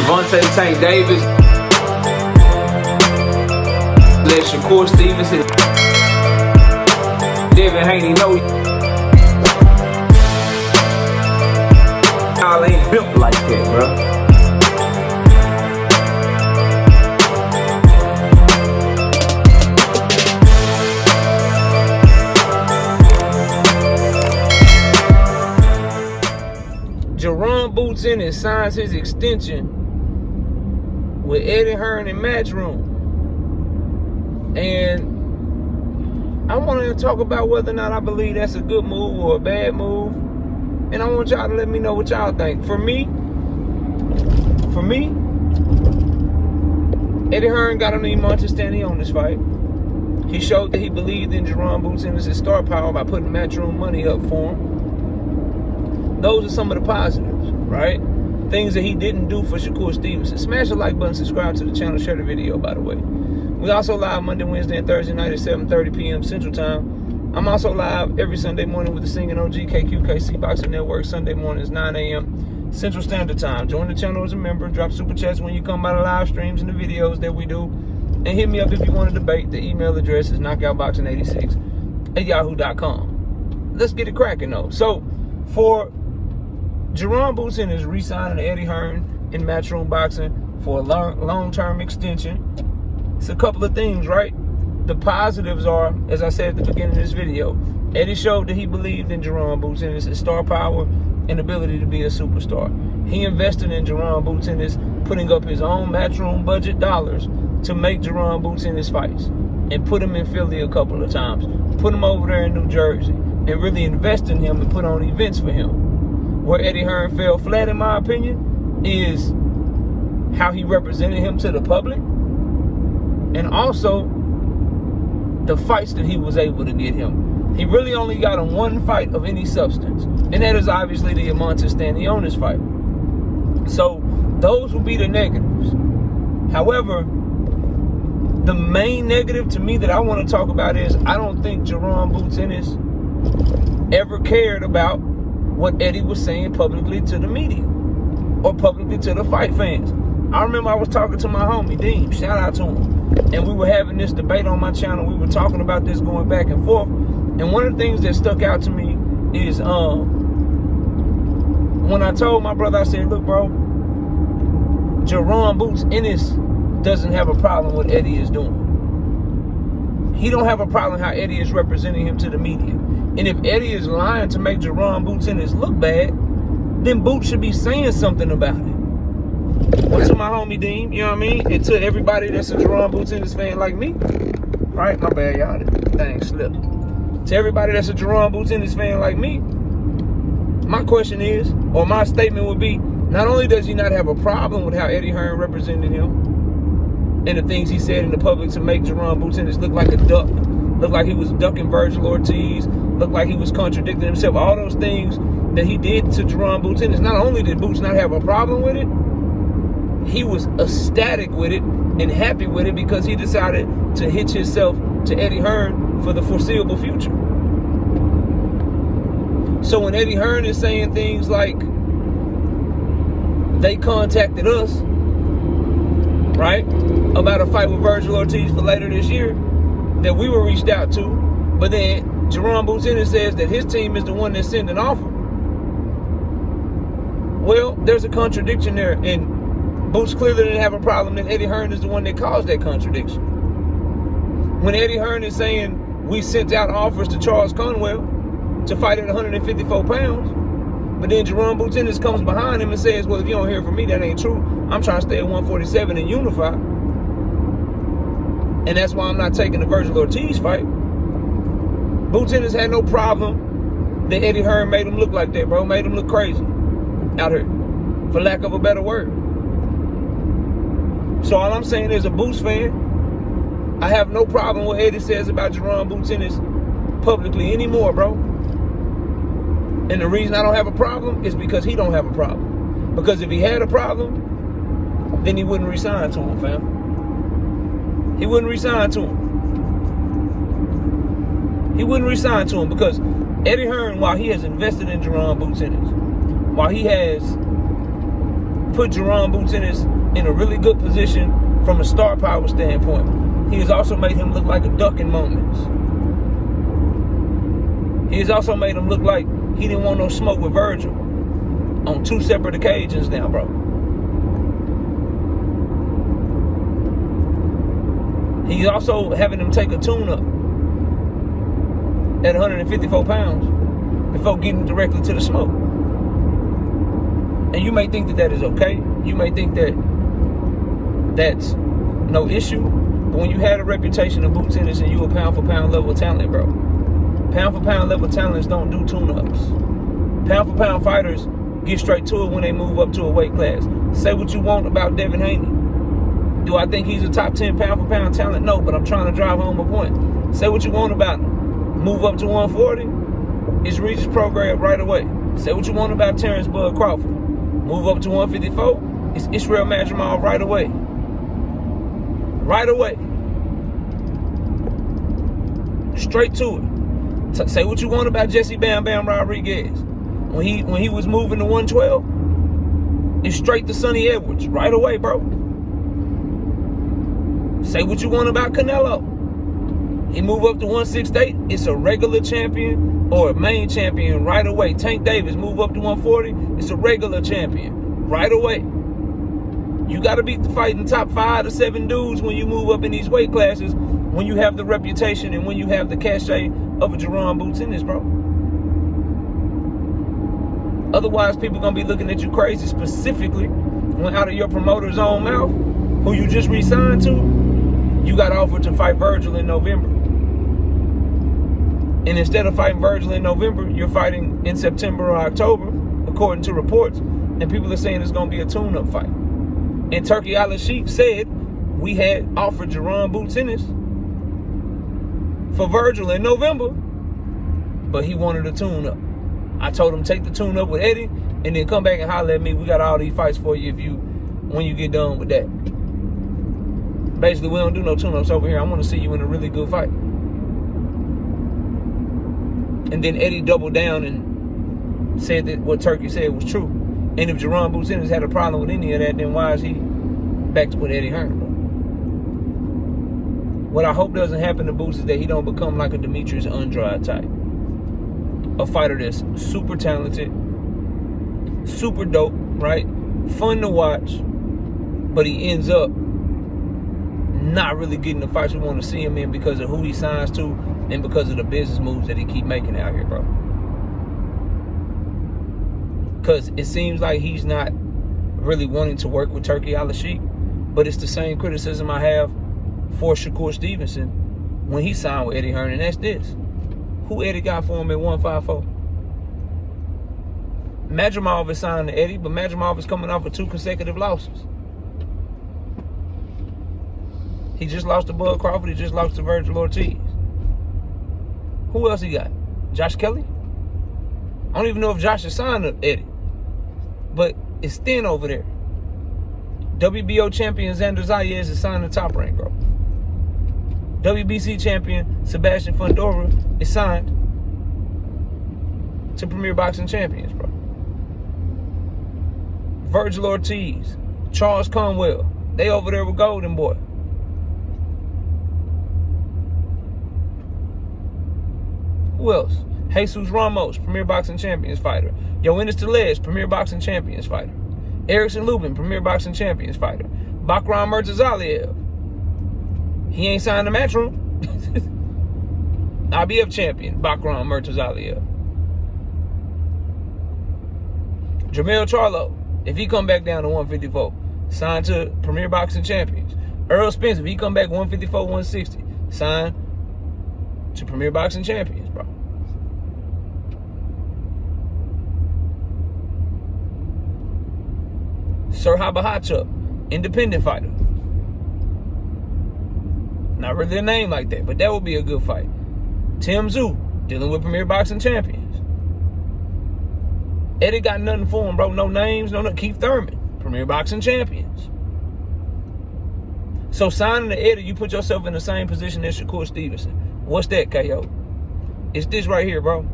Devontae Tank Davis. Let Shakur Stevenson. Devin Haney know y'all ain't built like that, bro. Jaron Boots Ennis signs his extension with Eddie Hearn and Matchroom. And I want to talk about whether or not I believe that's a good move or a bad move. And I want y'all to let me know what y'all think. For me, Eddie Hearn got on the Monte standing on this fight. He showed that he believed in Jaron Boots Ennis' star power by putting Matchroom money up for him. Those are some of the positives, right? Things that he didn't do for Shakur Stevenson. Smash the like button, subscribe to the channel, share the video, by the way. We also live Monday, Wednesday, and Thursday night at 7:30 p.m. Central Time. I'm also live every Sunday morning with the Singing OG KQKC Boxing Network. Sunday mornings, 9 a.m. Central Standard Time. Join the channel as a member. Drop super chats when you come by the live streams and the videos that we do. And hit me up if you want to debate. The email address is knockoutboxing86@yahoo.com. Let's get it cracking, though. So, for Jaron Boots Ennis re-signing to Eddie Hearn in Matchroom Boxing for a long-term extension. It's a couple of things, right? The positives are, as I said at the beginning of this video, Eddie showed that he believed in Jaron Boots Ennis' star power and ability to be a superstar. He invested in Jaron Boots Ennis, putting up his own Matchroom budget dollars to make Jaron Boots Ennis fights and put him in Philly a couple of times, put him over there in New Jersey, and really invest in him and put on events for him. Where Eddie Hearn fell flat, in my opinion, is how he represented him to the public, and also the fights that he was able to get him. He really only got him one fight of any substance, and that is obviously the Monte Stanionis fight. So those would be the negatives. However, the main negative to me that I want to talk about is I don't think Jaron Boots Ennis ever cared about what Eddie was saying publicly to the media or publicly to the fight fans. I remember I was talking to my homie, Deem, shout out to him. And we were having this debate on my channel. We were talking about this going back and forth. And one of the things that stuck out to me is when I told my brother, I said, look, bro, Jaron Boots Ennis doesn't have a problem with what Eddie is doing. He don't have a problem how Eddie is representing him to the media. And if Eddie is lying to make Jaron Boots Ennis look bad, then Boots should be saying something about it. Well, to my homie Deem, you know what I mean? And to everybody that's a Jaron Boots Ennis fan like me. Right? My bad, y'all. Dang, slipped. To everybody that's a Jaron Boots Ennis fan like me, my question is, or my statement would be, not only does he not have a problem with how Eddie Hearn represented him and the things he said in the public to make Jaron Boots Ennis look like a duck, look like he was ducking Virgil Ortiz, looked like he was contradicting himself, all those things that he did to Jaron Boots Ennis. Not only did Boots not have a problem with it, he was ecstatic with it and happy with it because he decided to hitch himself to Eddie Hearn for the foreseeable future. So when Eddie Hearn is saying things like, they contacted us, right, about a fight with Virgil Ortiz for later this year that we were reached out to, but then Jaron Boots Ennis says that his team is the one that sent an offer. Well, there's a contradiction there, and Boots clearly didn't have a problem that Eddie Hearn is the one that caused that contradiction. When Eddie Hearn is saying we sent out offers to Charles Conwell to fight at 154 pounds, but then Jaron Boots Ennis comes behind him and says, well, if you don't hear from me, that ain't true. I'm trying to stay at 147 and unify. And that's why I'm not taking the Virgil Ortiz fight. Boots Ennis had no problem that Eddie Hearn made him look like that, bro. Made him look crazy out here, for lack of a better word. So all I'm saying is, a Boots fan, I have no problem with what Eddie says about Jaron Boots Ennis publicly anymore, bro. And the reason I don't have a problem is because he don't have a problem. Because if he had a problem, then he wouldn't resign to him, fam. He wouldn't resign to him. He wouldn't resign to him because Eddie Hearn, while he has invested in Jaron Boots Ennis, while he has put Jaron Ennis in a really good position from a star power standpoint. He has also made him look like a duck in moments. He has also made him look like he didn't want no smoke with Virgil on 2 separate occasions now, bro. He's also having him take a tune-up at 154 pounds before getting directly to the smoke. And you may think that that is okay. You may think that that's no issue. But when you had a reputation of boot tennis and you a pound-for-pound level talent, bro, pound-for-pound level talents don't do tune-ups. Pound-for-pound fighters get straight to it when they move up to a weight class. Say what you want about Devin Haney. Do I think he's a top 10 pound-for-pound talent? No, but I'm trying to drive home a point. Say what you want about him. Move up to 140, it's Regis program right away. Say what you want about Terrence Bud Crawford. Move up to 154, it's Israel Madrimov right away. Right away. Straight to it. Say what you want about Jesse Bam Bam Rodriguez. When he was moving to 112, it's straight to Sonny Edwards right away, bro. Say what you want about Canelo. He move up to 168, it's a regular champion or a main champion right away. Tank Davis move up to 140, it's a regular champion right away. You got to be fighting top 5 to 7 dudes when you move up in these weight classes, when you have the reputation and when you have the cachet of a Jaron Ennis, bro. Otherwise, people going to be looking at you crazy, specifically when out of your promoter's own mouth, who you just re-signed to, you got offered to fight Virgil in November. And instead of fighting Virgil in November, you're fighting in September or October, according to reports. And people are saying it's going to be a tune-up fight. And Turkey Al-Sheikh said we had offered Jaron Ennis for Virgil in November, but he wanted a tune-up. I told him take the tune-up with Eddie and then come back and holler at me. We got all these fights for you when you get done with that. Basically, we don't do no tune-ups over here. I want to see you in a really good fight. And then Eddie doubled down and said that what Turkey said was true. And if Jaron Ennis had a problem with any of that, then why is he back with Eddie Hearn? What I hope doesn't happen to Boots is that he don't become like a Demetrius Andrade type. A fighter that's super talented, super dope, right? Fun to watch, but he ends up not really getting the fights we want to see him in because of who he signs to and because of the business moves that he keep making out here, bro. Because it seems like he's not really wanting to work with Turkey Al-Sheikh, but it's the same criticism I have for Shakur Stevenson when he signed with Eddie Hearn, and that's this. Who Eddie got for him at 154? Madrimov is signed to Eddie, but Madrimov is coming off of 2 consecutive losses. He just lost to Bud Crawford. He just lost to Virgil Ortiz. Who else he got? Josh Kelly? I don't even know if Josh is signed to Eddie. But it's thin over there. WBO champion Xander Zayas is signed to Top Rank, bro. WBC champion Sebastian Fundora is signed to Premier Boxing Champions, bro. Virgil Ortiz, Charles Conwell, they over there with Golden Boy. Who else? Jesus Ramos, Premier Boxing Champions fighter. Yoenis Telez, Premier Boxing Champions fighter. Erickson Lubin, Premier Boxing Champions fighter. Bakram Murtazaliev. He ain't signed to Matchroom. IBF champion, Bakram Murtazaliev. Jamel Charlo, if he come back down to 154, signed to Premier Boxing Champions. Earl Spence, if he come back 154, 160, signed to Premier Boxing Champions, bro. Sir Habahachuk, independent fighter. Not really a name like that, but that would be a good fight. Tim Tszyu, dealing with Premier Boxing Champions. Eddie got nothing for him, bro. No names, no nothing. Keith Thurman, Premier Boxing Champions. So signing to Eddie, you put yourself in the same position as Shakur Stevenson. What's that, KO? It's this right here, bro.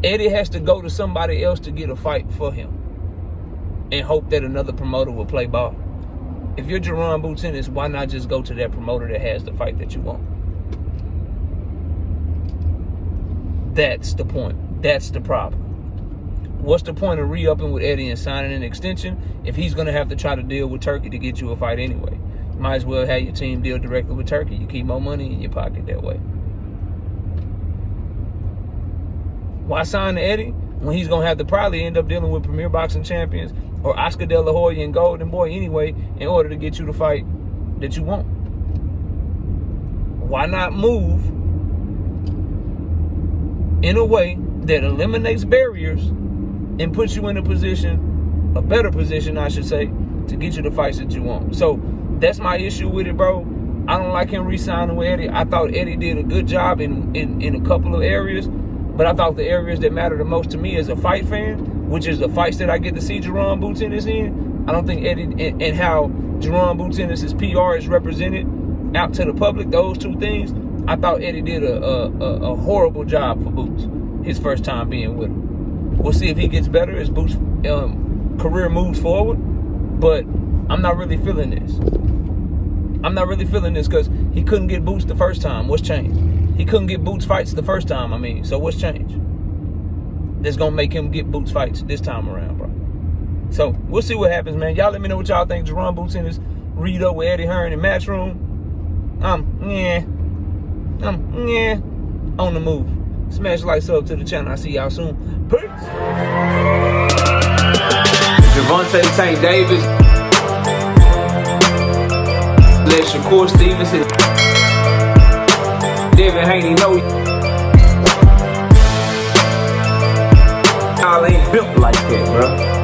Eddie has to go to somebody else to get a fight for him. and hope that another promoter will play ball. If you're Jaron Boots Ennis, why not just go to that promoter that has the fight that you want? That's the point. That's the problem. What's the point of re-upping with Eddie and signing an extension if he's going to have to try to deal with Turkey to get you a fight anyway? You might as well have your team deal directly with Turkey. You keep more money in your pocket that way. Why sign to Eddie when he's going to have to probably end up dealing with Premier Boxing Champions or Oscar De La Hoya and Golden Boy anyway in order to get you the fight that you want? Why not move in a way that eliminates barriers and puts you in a position, a better position, I should say, to get you the fights that you want? So that's my issue with it, bro. I don't like him re-signing with Eddie. I thought Eddie did a good job in a couple of areas, but I thought the areas that matter the most to me as a fight fan, which is the fights that I get to see Jaron Boots Ennis in, I don't think Eddie and how Jaron Boots Ennis' PR is represented out to the public, those two things, I thought Eddie did a horrible job for Boots his first time being with him. We'll see if he gets better as Boots' career moves forward, but I'm not really feeling this. I'm not really feeling this because he couldn't get Boots the first time. What's changed? He couldn't get Boots fights the first time, so what's changed? That's going to make him get Boots fights this time around, bro. So we'll see what happens, man. Y'all let me know what y'all think. Jaron Boots Ennis read up with Eddie Hearn in Matchroom. On the move. Smash like sub to the channel. I'll see y'all soon. Peace. Javante Tank Davis. Let Shakur Stevenson. Devin Haney know y'all ain't built like that, bro.